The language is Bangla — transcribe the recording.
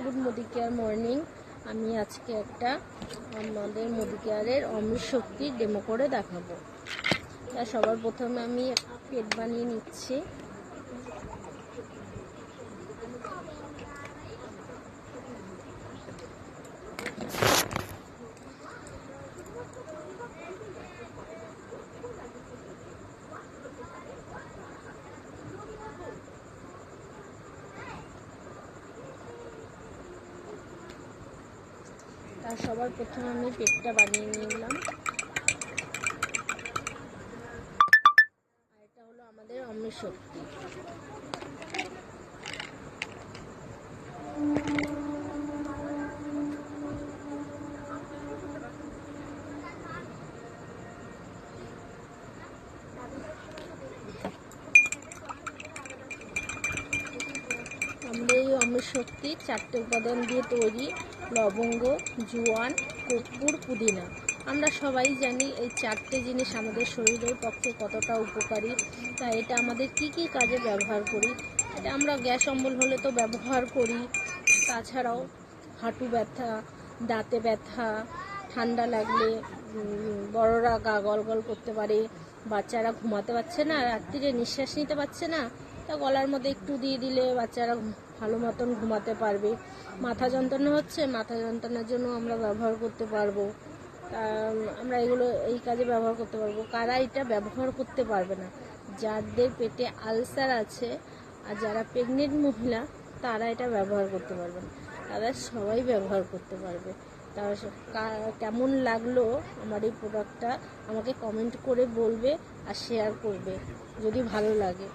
গুড মুদি কেয়ার মর্নিং। আমি আজকে একটা আমাদের মুদি কেয়ারের অমৃত শক্তি ডেমো করে দেখাবো। তা সবার প্রথমে আমি পেট বানিয়ে নিচ্ছি। তার সবার প্রথমে আমি পেটটা বানিয়ে নিলাম। আর এটা হলো আমাদের অমৃত শক্তি। আমাদের এই অমৃত শক্তি 4টে উপাদান দিয়ে তৈরি: লবঙ্গ, জোয়ান, কর্পূর, পুদিনা। আমরা সবাই জানি এই 4টে জিনিস আমাদের শরীরের পক্ষে কতটা উপকারী। তাই এটা আমাদের কি কি কাজে ব্যবহার করি। এটা আমরা গ্যাস অম্বল হলে তো ব্যবহার করি, তাছাড়াও হাঁটু ব্যথা, দাঁতে ব্যথা, ঠান্ডা লাগলে বড়রা গা গলগল করতে পারে, বাচ্চারা ঘুমাতে পারছে না, রাত্রিরে নিঃশ্বাস নিতে পারছে না, তা গলার মধ্যে একটু দিয়ে দিলে বাচ্চারা ভালো মতন ঘুমাতে পারবে। মাথা যন্ত্রণা হচ্ছে, মাথা যন্ত্রণার জন্য আমরা ব্যবহার করতে পারবো। আমরা এগুলো এই কাজে ব্যবহার করতে পারবো। কারা এটা ব্যবহার করতে পারবে না? যাদের পেটে আলসার আছে আর যারা প্রেগনেন্ট মহিলা, তারা এটা ব্যবহার করতে পারবে না। তারা সবাই ব্যবহার করতে পারবে। তার কেমন লাগলো আমার এই প্রোডাক্টটা আমাকে কমেন্ট করে বলবে আর শেয়ার করবে যদি ভালো লাগে।